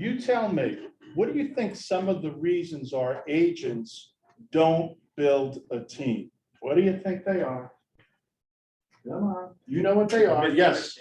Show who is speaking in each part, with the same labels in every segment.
Speaker 1: You tell me, what do you think some of the reasons are agents don't build a team? What do you think they are? Come on, you know what they are. Yes.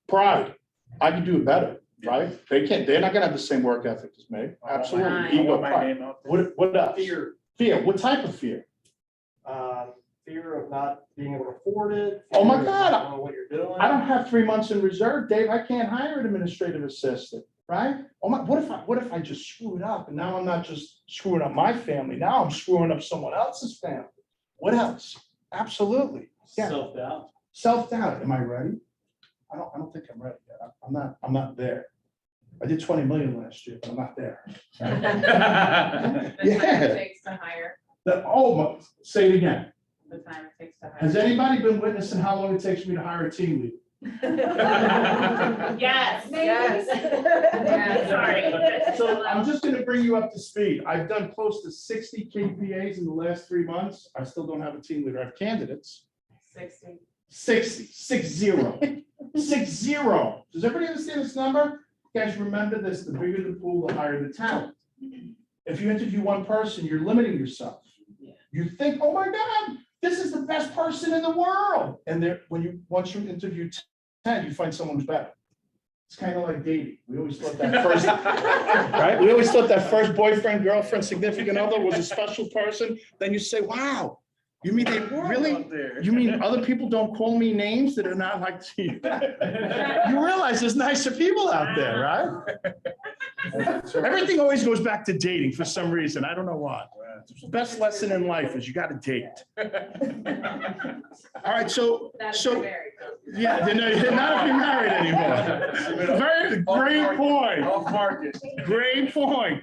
Speaker 1: Pride. I can do it better, right? They're not gonna have the same work ethic as me. Absolutely. Ego, pride. What else?
Speaker 2: Fear.
Speaker 1: Fear. What type of fear?
Speaker 2: Fear of not being able to afford it.
Speaker 1: Oh my
Speaker 2: fear of
Speaker 1: God.
Speaker 2: not knowing what you're doing.
Speaker 1: I don't have 3 months in reserve, Dave. I can't hire an administrative assistant, right? Oh my, what if I just screw it up? And now I'm not just screwing up my family. Now I'm screwing up someone else's family. What else? Absolutely. Yeah.
Speaker 2: Self-doubt.
Speaker 1: Self-doubt. Am I ready? I don't think I'm ready yet. I'm not there. I did 20 million last year, but I'm not there.
Speaker 3: The time
Speaker 1: Yeah.
Speaker 3: it takes to hire,
Speaker 1: Say it again.
Speaker 3: the time it takes to hire.
Speaker 1: Has anybody been witnessing how long it takes me to hire a team leader?
Speaker 3: Yes,
Speaker 4: Maybe.
Speaker 3: yes. Yeah, sorry.
Speaker 1: So I'm just gonna bring you up to speed. I've done close to 60 KPAs in the last 3 months. I still don't have a team leader. I have candidates.
Speaker 3: 60.
Speaker 1: 60. Does everybody understand this number? You guys remember this, the bigger the pool, the higher the talent. If you interview one person, you're limiting yourself. You think, oh my God, this is the best person in the world. And there, once you interview 10, you find someone who's better. It's kind of like dating. We always thought that first, right? We always thought that first boyfriend, girlfriend, significant other was a special person. Then you say, wow, you mean they really, you mean other people don't call me names that are not like you? You realize there's nicer people out there, right? Everything always goes back to dating for some reason. I don't know why. The best lesson in life is you got to date. All right, so
Speaker 3: Very
Speaker 1: yeah, they're not if you're married anymore. Very great point.
Speaker 2: Off market.
Speaker 1: Great point.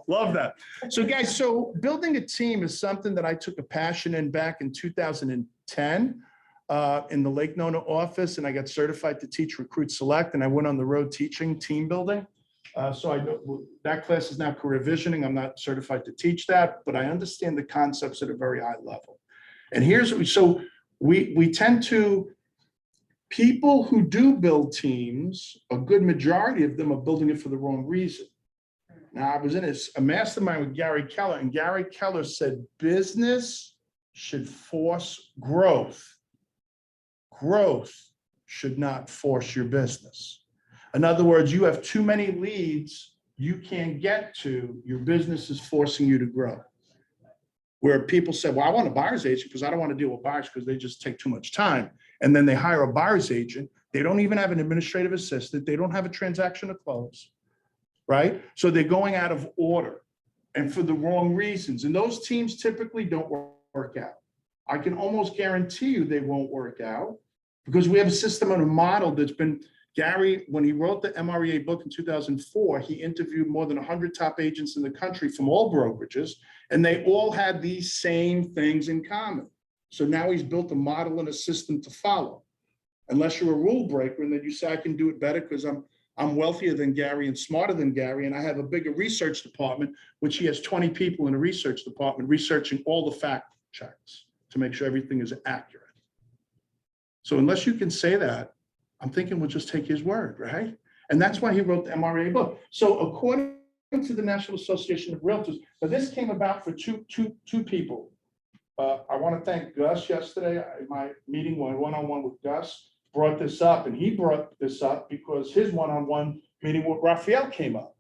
Speaker 1: Love that. So guys, so building a team is something that I took a passion in back in 2010 in the Lake Nona office, and I got certified to teach Recruit Select, and I went on the road teaching team building. So I know that class is now career visioning. I'm not certified to teach that, but I understand the concepts at a very high level. And so we tend to, people who do build teams, a good majority of them are building it for the wrong reason. Now, I was in a mastermind with Gary Keller, and Gary Keller said, business should force growth. Growth should not force your business. In other words, you have too many leads you can't get to, your business is forcing you to grow. Where people say, well, I want a buyer's agent because I don't want to deal with buyers because they just take too much time. And then they hire a buyer's agent. They don't even have an administrative assistant. They don't have a transaction to close, right? So they're going out of order and for the wrong reasons. And those teams typically don't work out. I can almost guarantee you they won't work out because we have a system and a model that's been, Gary, when he wrote the MREA book in 2004, he interviewed more than 100 top agents in the country from all brokerages, and they all had these same things in common. So now he's built a model and a system to follow. Unless you're a rule breaker and then you say, I can do it better because I'm wealthier than Gary and smarter than Gary, and I have a bigger research department, which he has 20 people in a research department researching all the fact checks to make sure everything is accurate. So unless you can say that, I'm thinking we'll just take his word, right? And that's why he wrote the MRA book. So according to the National Association of Realtors, but this came about for two people. I want to thank Gus yesterday. My meeting, my one-on-one with Gus, brought this up, and he brought this up because his one-on-one meeting with Raphael came up.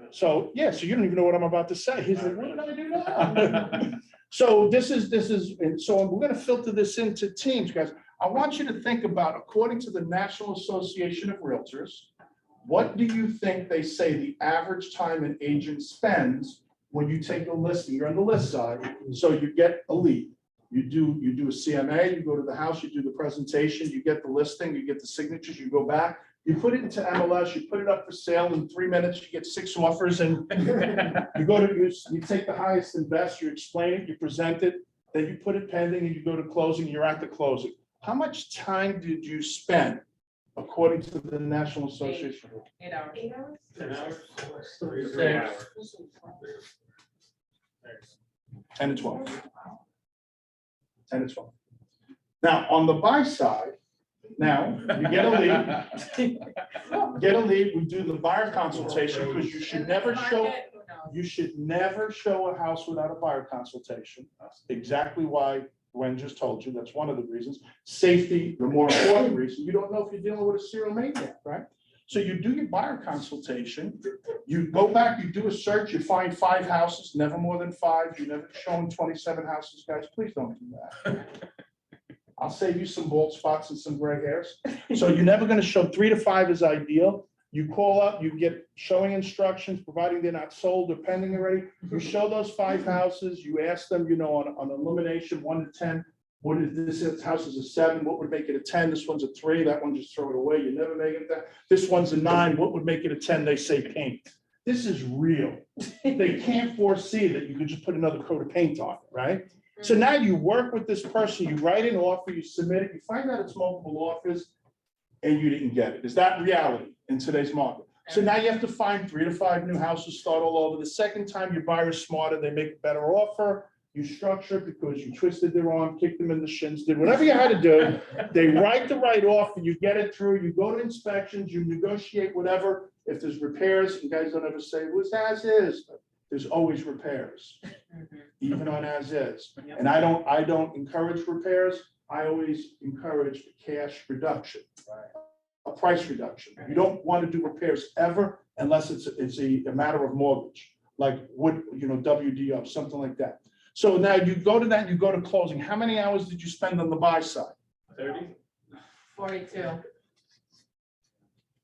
Speaker 1: So yeah, so you don't even know what I'm about to say. He's like, what did I do now? So this is, and so we're going to filter this into teams, guys. I want you to think about, according to the National Association of Realtors, what do you think they say the average time an agent spends when you take a listing? You're on the list side, so you get a lead. You do a CMA, you go to the house, you do the presentation, you get the listing, you get the signatures, you go back, you put it into MLS, you put it up for sale. In 3 minutes, you get 6 offers, and you go to, you take the highest and best, you explain it, you present it, then you put it pending, and you go to closing, you're at the closing. How much time did you spend, according to the National Association?
Speaker 3: 8 hours.
Speaker 4: 8 hours?
Speaker 2: 10 hours?
Speaker 1: 3 hours. 10 to 12. 10 to 12. Now, on the buy side, Now, you get a lead, get a lead, we do the buyer consultation, because you should never show,
Speaker 3: Market, who knows?
Speaker 1: you should never show a house without a buyer consultation. Exactly why Gwen just told you, that's one of the reasons. Safety, the more important reason, you don't know if you're dealing with a serial maniac, right? So you do your buyer consultation, you go back, you do a search, you find 5 houses, never more than 5, you're never showing 27 houses, guys, please don't do that. I'll save you some bald spots and some gray hairs. So you're never gonna show 3 to 5 is ideal. You call up, you get showing instructions, providing they're not sold or pending already. You show those 5 houses, you ask them, on elimination, 1 to 10, what is this house is a 7, what would make it a 10? This one's a 3, that one just throw it away, you never make it that. This one's a 9, what would make it a 10? They say paint. This is real. They can't foresee that you could just put another coat of paint on it, right? So now you work with this person, you write an offer, you submit it, you find out it's multiple offers, and you didn't get it. Is that reality in today's market? So now you have to find 3 to 5 new houses, start all over. The second time your buyer's smarter, they make a better offer. You structure it because you twisted their arm, kicked them in the shins, did whatever you had to do. They write the right offer, you get it through, you go to inspections, you negotiate whatever. If there's repairs, you guys don't ever say, it was as is. There's always repairs, even on as is. And I don't encourage repairs. I always encourage cash reduction, a price reduction. You don't want to do repairs ever unless it's a matter of mortgage, like WDO, something like that. So now you go to that, you go to closing. How many hours did you spend on the buy side?
Speaker 2: 30.
Speaker 3: 42.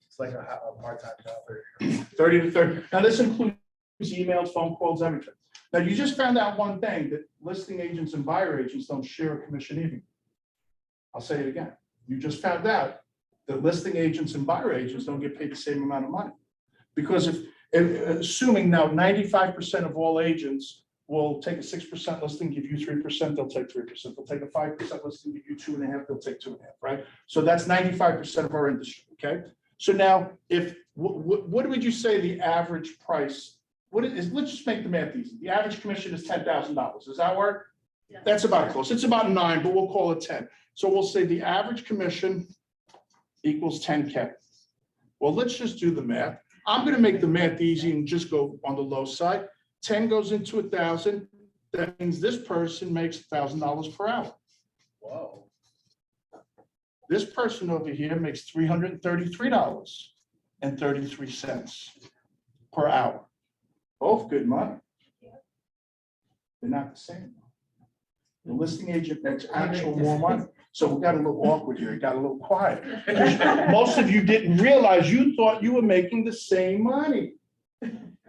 Speaker 2: It's like a part-time job.
Speaker 1: 30 to 30. Now this includes emails, phone calls, everything. Now you just found out one thing, that listing agents and buyer agents don't share a commission either. I'll say it again. You just found out that listing agents and buyer agents don't get paid the same amount of money. Because if assuming now 95% of all agents will take a 6% listing, give you 3%, they'll take 3%. They'll take a 5% listing, give you 2.5%, they'll take 2.5%, right? So that's 95% of our industry, okay? So now, what would you say the average price, let's just make the math easy. The average commission is $10,000. Does that work?
Speaker 3: Yeah.
Speaker 1: That's about close. It's about 9, but we'll call it 10. So we'll say the average commission equals 10K. Well, let's just do the math. I'm gonna make the math easy and just go on the low side. 10 goes into 1,000. That means this person makes $1,000 per hour.
Speaker 2: Whoa.
Speaker 1: This person over here makes $333.33 per hour. Both good money. They're not the same. The listing agent makes actual more money. So we got a little awkward here. It got a little quiet. Most of you didn't realize, you thought you were making the same money.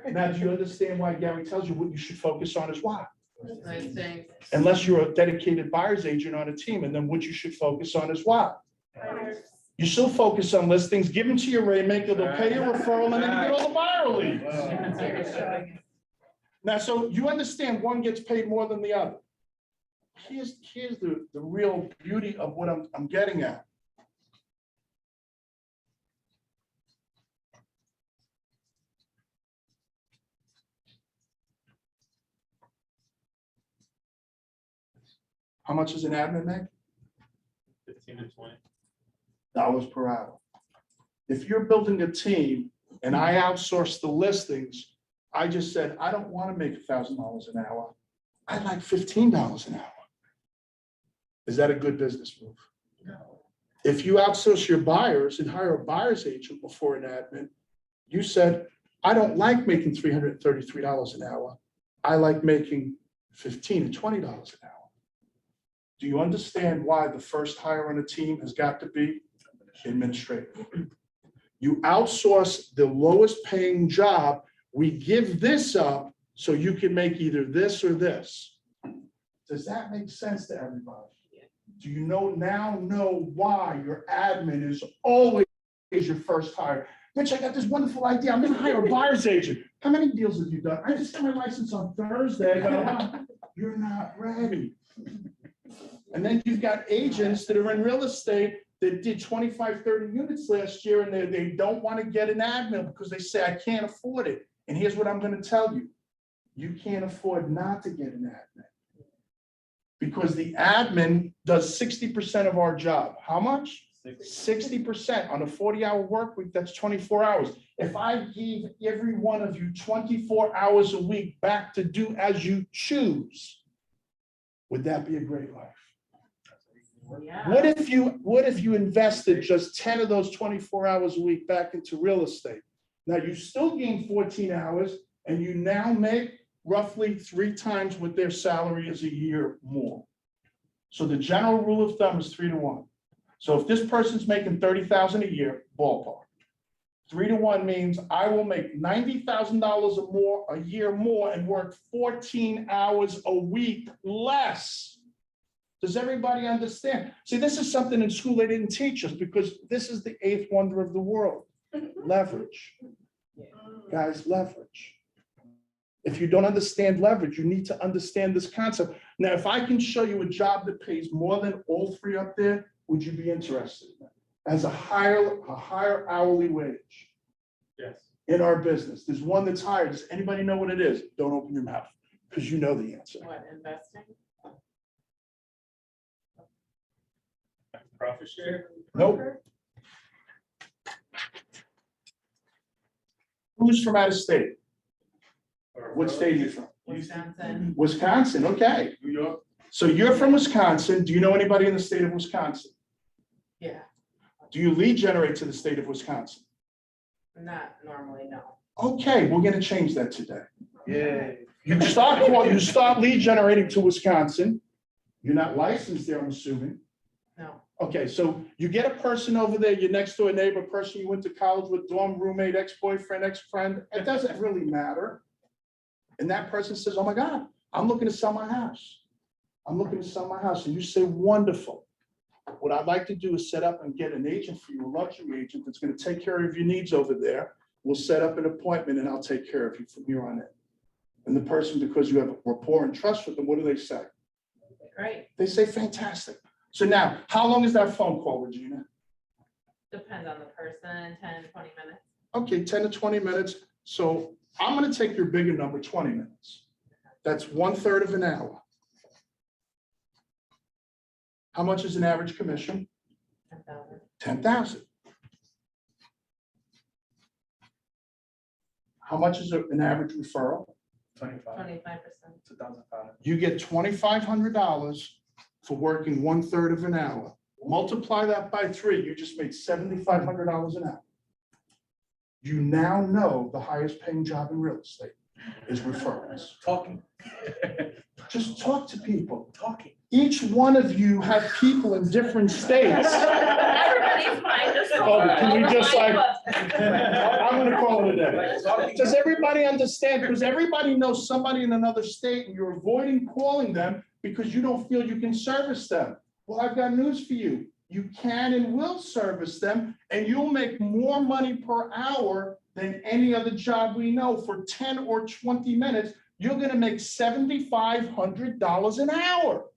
Speaker 1: Now, do you understand why Gary tells you what you should focus on is what?
Speaker 3: Listings.
Speaker 1: Unless you're a dedicated buyer's agent on a team, and then what you should focus on is what? You still focus on listings, give them to your rainmaker, they'll pay your referral, and then you get all the buyer leads. Now, so you understand one gets paid more than the other. Here's the real beauty of what I'm getting at. How much does an admin make?
Speaker 2: 15 to 20.
Speaker 1: $1 per hour. If you're building a team and I outsource the listings, I just said, I don't want to make $1,000 an hour. I like $15 an hour. Is that a good business move?
Speaker 2: No.
Speaker 1: If you outsource your buyers and hire a buyer's agent before an admin, you said, I don't like making $333 an hour. I like making $15 to $20 an hour. Do you understand why the first hire on a team has got to be administrative? You outsource the lowest paying job. We give this up so you can make either this or this. Does that make sense to everybody? Do you know why your admin is always your first hire? Mitch, I got this wonderful idea. I'm gonna hire a buyer's agent. How many deals have you done? I just got my license on Thursday. You're not ready. And then you've got agents that are in real estate that did 25, 30 units last year, and they don't want to get an admin because they say, I can't afford it. And here's what I'm going to tell you. You can't afford not to get an admin. Because the admin does 60% of our job. How much? 60% on a 40-hour work week, that's 24 hours. If I gave every one of you 24 hours a week back to do as you choose, would that be a great life?
Speaker 3: Yeah.
Speaker 1: What if you invested just 10 of those 24 hours a week back into real estate? Now you still gain 14 hours and you now make roughly 3 times what their salary is a year more. So the general rule of thumb is 3 to 1. So if this person's making 30,000 a year, ballpark, 3 to 1 means I will make $90,000 or more a year more and work 14 hours a week less. Does everybody understand? See, this is something in school they didn't teach us because this is the 8th wonder of the world. Leverage. Guys, leverage. If you don't understand leverage, you need to understand this concept. Now, if I can show you a job that pays more than all 3 up there, would you be interested in that? As a higher hourly wage?
Speaker 2: Yes.
Speaker 1: In our business, there's one that's higher. Does anybody know what it is? Don't open your mouth because you know the answer.
Speaker 3: What, investing?
Speaker 2: Profit share?
Speaker 1: Nope. Who's from out of state? What state are you from?
Speaker 3: Wisconsin.
Speaker 1: Wisconsin, okay.
Speaker 2: New York?
Speaker 1: So you're from Wisconsin. Do you know anybody in the state of Wisconsin?
Speaker 3: Yeah,
Speaker 1: Do you lead generate to the state of Wisconsin?
Speaker 3: not normally, no.
Speaker 1: Okay, we're gonna change that today.
Speaker 2: Yeah.
Speaker 1: You start lead generating to Wisconsin. You're not licensed there, I'm assuming.
Speaker 3: No.
Speaker 1: Okay, so you get a person over there, your next door neighbor, person you went to college with, dorm roommate, ex-boyfriend, ex-friend, it doesn't really matter. And that person says, oh my God, I'm looking to sell my house. I'm looking to sell my house. And you say, wonderful. What I'd like to do is set up and get an agent for you, a luxury agent that's going to take care of your needs over there. We'll set up an appointment and I'll take care of you from here on in. And the person, because you have a rapport and trust with them, what do they say?
Speaker 3: Great,
Speaker 1: They say, fantastic. So now, how long is that phone call, Regina?
Speaker 3: depends on the person, 10, 20 minutes.
Speaker 1: Okay, 10 to 20 minutes. So I'm going to take your bigger number, 20 minutes. That's 1/3 of an hour. How much is an average commission?
Speaker 3: 10,000.
Speaker 1: 10,000. How much is an average referral?
Speaker 2: 25.
Speaker 3: 25%.
Speaker 2: 2005.
Speaker 1: You get $2,500 for working 1/3 of an hour. Multiply that by 3, you just made $7,500 an hour. You now know the highest paying job in real estate is referrals.
Speaker 2: Talking.
Speaker 1: Just talk to people.
Speaker 2: Talking.
Speaker 1: Each one of you have people in different states.
Speaker 4: Everybody's fine, just.
Speaker 1: Oh, can we just like, I'm gonna call it a day. Does everybody understand? Because everybody knows somebody in another state and you're avoiding calling them because you don't feel you can service them. Well, I've got news for you. You can and will service them and you'll make more money per hour than any other job we know. For 10 or 20 minutes, you're gonna make $7,500 an hour.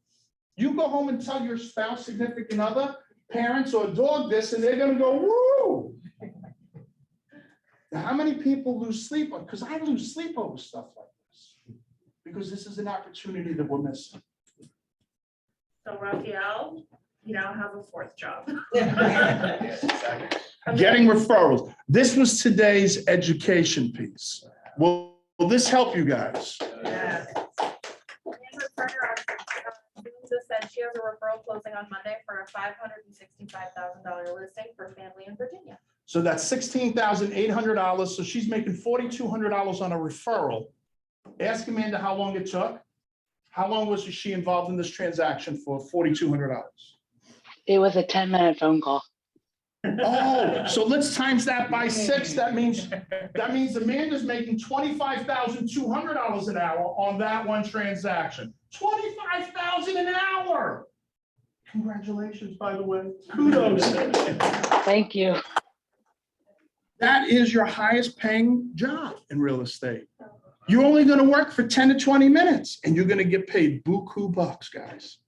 Speaker 1: You go home and tell your spouse, significant other, parents, or dog this, and they're gonna go, woo! Now, how many people lose sleep? Because I lose sleep over stuff like this. Because this is an opportunity that we're missing.
Speaker 4: So Raphael, you now have a 4th job.
Speaker 1: Getting referrals. This was today's education piece. Will this help you guys?
Speaker 4: Yeah. Amber Turner on Zoom just said she has a referral closing on Monday for a $565,000 listing for family in Virginia.
Speaker 1: So that's $16,800. So she's making $4,200 on a referral. Ask Amanda how long it took. How long was she involved in this transaction for $4,200?
Speaker 5: It was a 10-minute phone call.
Speaker 1: Oh, so let's times that by 6. That means Amanda's making $25,200 an hour on that one transaction. $25,000 an hour. Congratulations, by the way. Kudos.
Speaker 5: Thank you.
Speaker 1: That is your highest paying job in real estate. You're only going to work for 10 to 20 minutes and you're going to get paid buku bucks, guys.